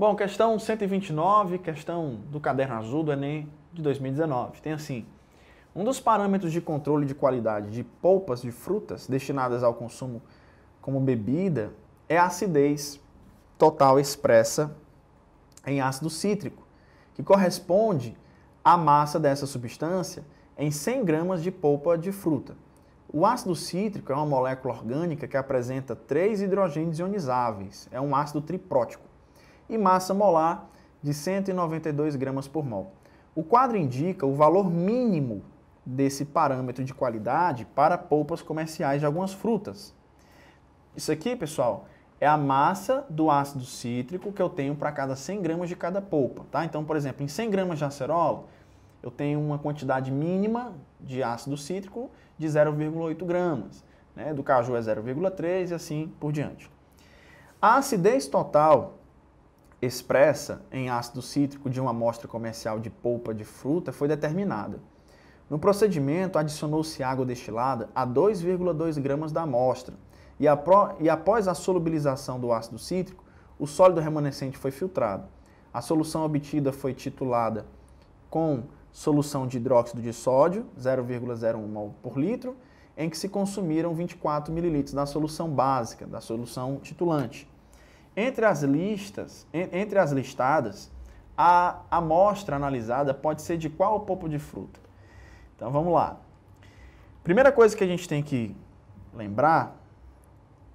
Bom, questão 129, questão do caderno azul do Enem de 2019. Tem assim, um dos parâmetros de controle de qualidade de polpas de frutas destinadas ao consumo como bebida é a acidez total expressa em ácido cítrico, que corresponde à massa dessa substância em 100 gramas de polpa de fruta. O ácido cítrico é uma molécula orgânica que apresenta 3 hidrogênios ionizáveis, é um ácido triprótico, e massa molar de 192 gramas por mol. O quadro indica o valor mínimo desse parâmetro de qualidade para polpas comerciais de algumas frutas. Isso aqui, pessoal, é a massa do ácido cítrico que eu tenho para cada 100 gramas de cada polpa, tá? Então, por exemplo, em 100 gramas de acerola, eu tenho uma quantidade mínima de ácido cítrico de 0,8 gramas. Né? Do caju é 0,3 e assim por diante. A acidez total expressa em ácido cítrico de uma amostra comercial de polpa de fruta foi determinada. No procedimento, adicionou-se água destilada a 2,2 gramas da amostra e após a solubilização do ácido cítrico, o sólido remanescente foi filtrado. A solução obtida foi titulada com solução de hidróxido de sódio, 0,01 mol por litro, em que se consumiram 24 ml da solução básica, da solução titulante. Entre as listadas, a amostra analisada pode ser de qual polpa de fruta? Então vamos lá. Primeira coisa que a gente tem que lembrar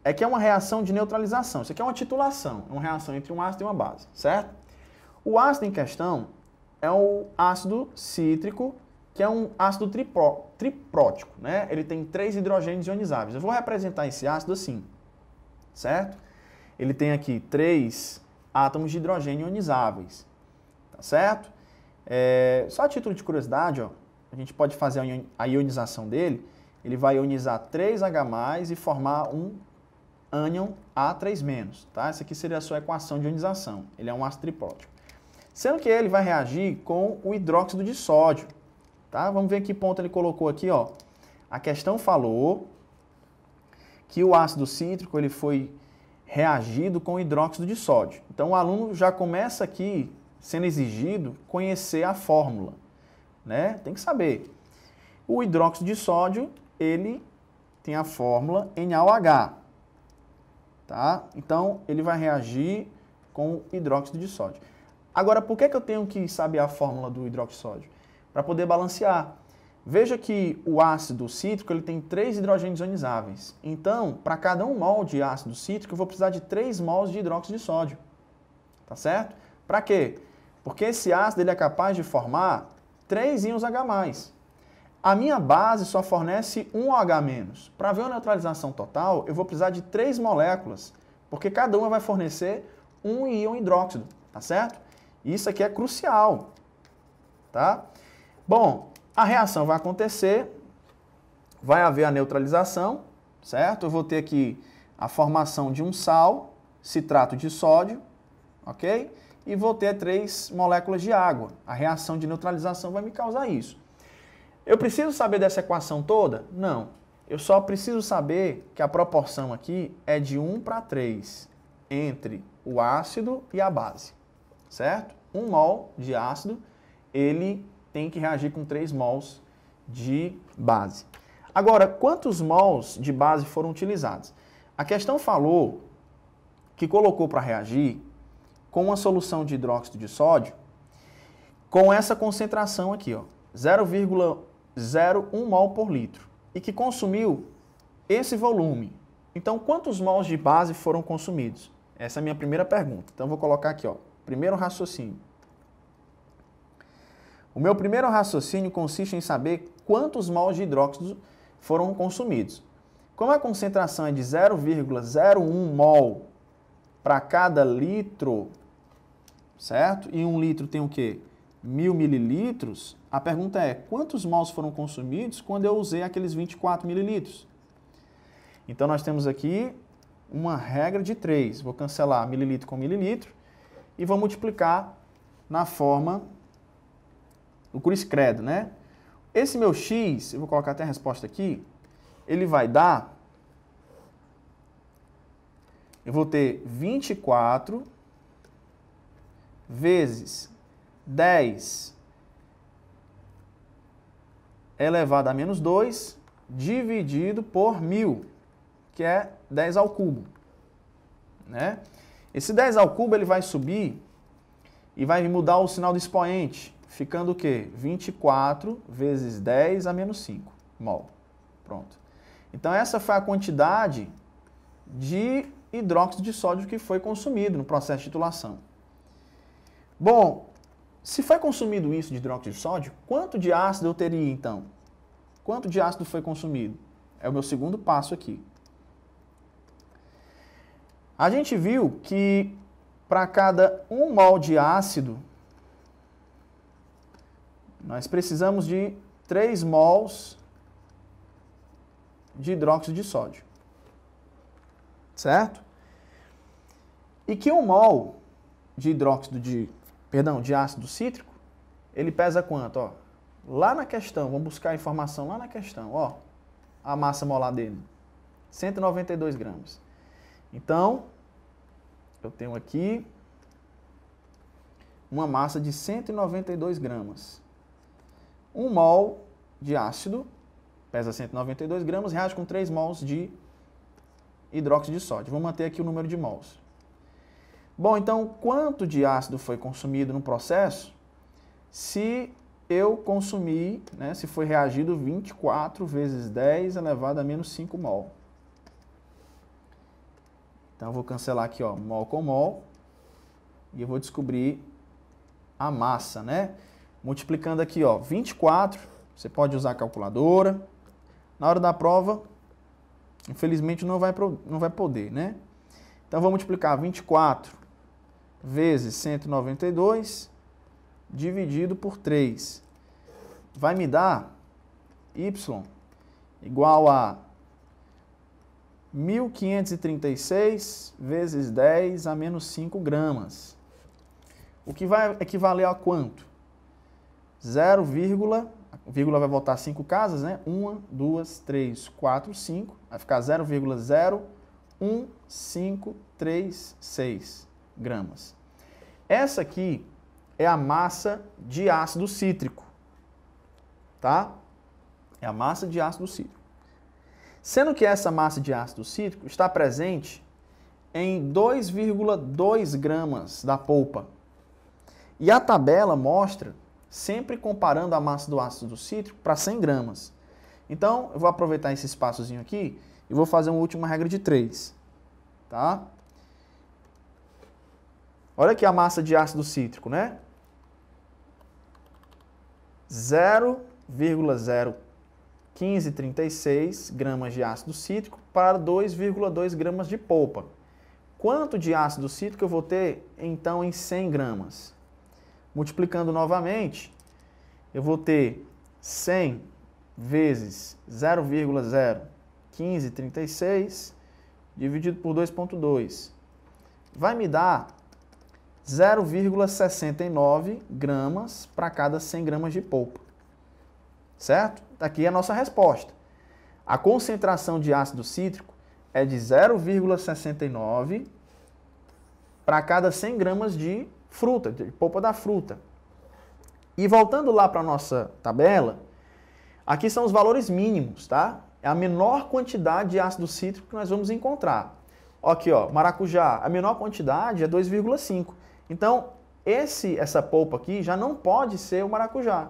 é que é uma reação de neutralização. Isso aqui é uma titulação, é uma reação entre um ácido e uma base, certo? O ácido em questão é o ácido cítrico, que é um ácido triprótico, né? Ele tem 3 hidrogênios ionizáveis. Eu vou representar esse ácido assim, certo? Ele tem aqui 3 átomos de hidrogênio ionizáveis, tá certo? Só a título de curiosidade, ó, a gente pode fazer a ionização dele. Ele vai ionizar 3H+, e formar um ânion A3-, tá? Essa aqui seria a sua equação de ionização. Ele é um ácido triprótico. Sendo que ele vai reagir com o hidróxido de sódio, tá? Vamos ver que ponto ele colocou aqui, ó. A questão falou que o ácido cítrico ele foi reagido com hidróxido de sódio. Então o aluno já começa aqui sendo exigido conhecer a fórmula, né? Tem que saber. O hidróxido de sódio, ele tem a fórmula NaOH, tá? Então ele vai reagir com hidróxido de sódio. Agora, por que eu tenho que saber a fórmula do hidróxido de sódio? Para poder balancear. Veja que o ácido cítrico ele tem 3 hidrogênios ionizáveis. Então, para cada 1 mol de ácido cítrico, eu vou precisar de 3 mols de hidróxido de sódio. Tá certo? Para quê? Porque esse ácido ele é capaz de formar 3 íons H+. A minha base só fornece 1 OH-. Para ver a neutralização total, eu vou precisar de 3 moléculas, porque cada uma vai fornecer 1 íon hidróxido. Tá certo? Isso aqui é crucial, tá? Bom, a reação vai acontecer, vai haver a neutralização, certo? Eu vou ter aqui a formação de um sal, citrato de sódio, ok? E vou ter 3 moléculas de água. A reação de neutralização vai me causar isso. Eu preciso saber dessa equação toda? Não. Eu só preciso saber que a proporção aqui é de 1:3 entre o ácido e a base. Certo? 1 mol de ácido, ele tem que reagir com 3 mols de base. Agora, quantos mols de base foram utilizados? A questão falou que colocou para reagir com uma solução de hidróxido de sódio com essa concentração aqui, ó, 0,01 mol por litro, e que consumiu esse volume. Então, quantos mols de base foram consumidos? Essa é a minha primeira pergunta. Então, eu vou colocar aqui, ó. Primeiro raciocínio. O meu primeiro raciocínio consiste em saber quantos mols de hidróxido foram consumidos. Como a concentração é de 0,01 mol para cada litro, certo? E 1 litro tem o quê? 1000 mililitros. A pergunta é, quantos mols foram consumidos quando eu usei aqueles 24 mililitros? Então, nós temos aqui uma regra de 3. Vou cancelar mililitro com mililitro. E vou multiplicar na forma do cruz credo, né? Esse meu x, eu vou colocar até a resposta aqui, ele vai dar, eu vou ter 24 vezes 10 elevado a menos 2 dividido por 1000, que é 10 ao cubo. Né? Esse 10 ao cubo ele vai subir e vai mudar o sinal do expoente, ficando o quê? 24 vezes 10 a menos 5 mol. Pronto. Então essa foi a quantidade de hidróxido de sódio que foi consumido no processo de titulação. Bom, se foi consumido isso de hidróxido de sódio, quanto de ácido eu teria então? Quanto de ácido foi consumido? É o meu segundo passo aqui. A gente viu que para cada 1 mol de ácido, nós precisamos de 3 mols de hidróxido de sódio. Certo? E que 1 mol de de ácido cítrico, ele pesa quanto? Ó, lá na questão, vamos buscar a informação lá na questão. Ó, a massa molar dele, 192 gramas. Então, eu tenho aqui uma massa de 192 gramas. 1 mol de ácido pesa 192 gramas, reage com 3 mols de hidróxido de sódio. Vou manter aqui o número de mols. Bom, então, quanto de ácido foi consumido no processo se eu consumir, né, se foi reagido 24 vezes 10 elevado a menos 5 mol. Então, eu vou cancelar aqui, ó, mol com mol, e eu vou descobrir a massa, né? Multiplicando aqui, ó, 24, você pode usar a calculadora. Na hora da prova, infelizmente, não vai poder, né? Então, vou multiplicar 24 vezes 192 dividido por 3. Vai me dar Y igual a 1.536 vezes 10 a menos 5 gramas. O que vai equivaler a quanto? 0, vírgula vai voltar 5 casas, né? 1, 2, 3, 4, 5. Vai ficar 0,01536 gramas. Essa aqui é a massa de ácido cítrico, tá? É a massa de ácido cítrico. Sendo que essa massa de ácido cítrico está presente em 2,2 gramas da polpa. E a tabela mostra, sempre comparando a massa do ácido cítrico para 100 gramas. Então, eu vou aproveitar esse espaçozinho aqui e vou fazer uma última regra de 3. Tá? Olha aqui a massa de ácido cítrico, né? 0,01536 gramas de ácido cítrico para 2,2 gramas de polpa. Quanto de ácido cítrico eu vou ter, então, em 100 gramas? Multiplicando novamente, eu vou ter 100 vezes 0,01536 dividido por 2,2. Vai me dar 0,69 gramas para cada 100 gramas de polpa. Certo? Aqui é a nossa resposta. A concentração de ácido cítrico é de 0,69 para cada 100 gramas de fruta, de polpa da fruta. E voltando lá para a nossa tabela, aqui são os valores mínimos, tá? É a menor quantidade de ácido cítrico que nós vamos encontrar. Aqui, ó, maracujá, a menor quantidade é 2,5. Então, essa polpa aqui já não pode ser o maracujá.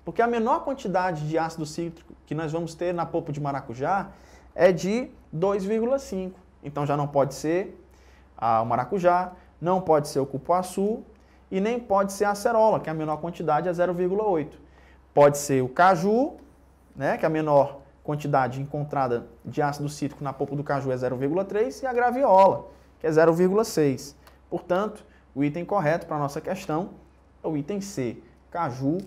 Porque a menor quantidade de ácido cítrico que nós vamos ter na polpa de maracujá é de 2,5. Então, já não pode ser o maracujá, não pode ser o cupuaçu e nem pode ser a acerola, que a menor quantidade é 0,8. Pode ser o caju, né, que a menor quantidade encontrada de ácido cítrico na polpa do caju é 0,3 e a graviola, que é 0,6. Portanto, o item correto para a nossa questão é o item C, caju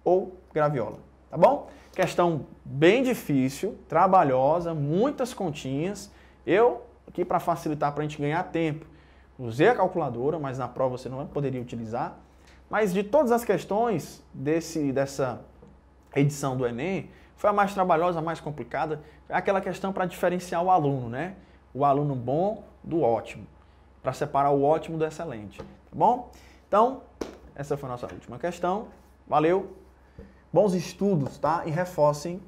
ou graviola. Tá bom? Questão bem difícil, trabalhosa, muitas continhas. Eu, aqui para facilitar, para a gente ganhar tempo, usei a calculadora, mas na prova você não poderia utilizar. Mas de todas as questões dessa edição do Enem, foi a mais trabalhosa, a mais complicada. É aquela questão para diferenciar o aluno, né? O aluno bom do ótimo. Para separar o ótimo do excelente. Tá bom? Então, essa foi a nossa última questão. Valeu. Bons estudos, tá? E reforcem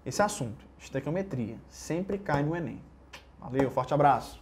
esse assunto. Estequiometria. Sempre cai no Enem. Valeu, forte abraço.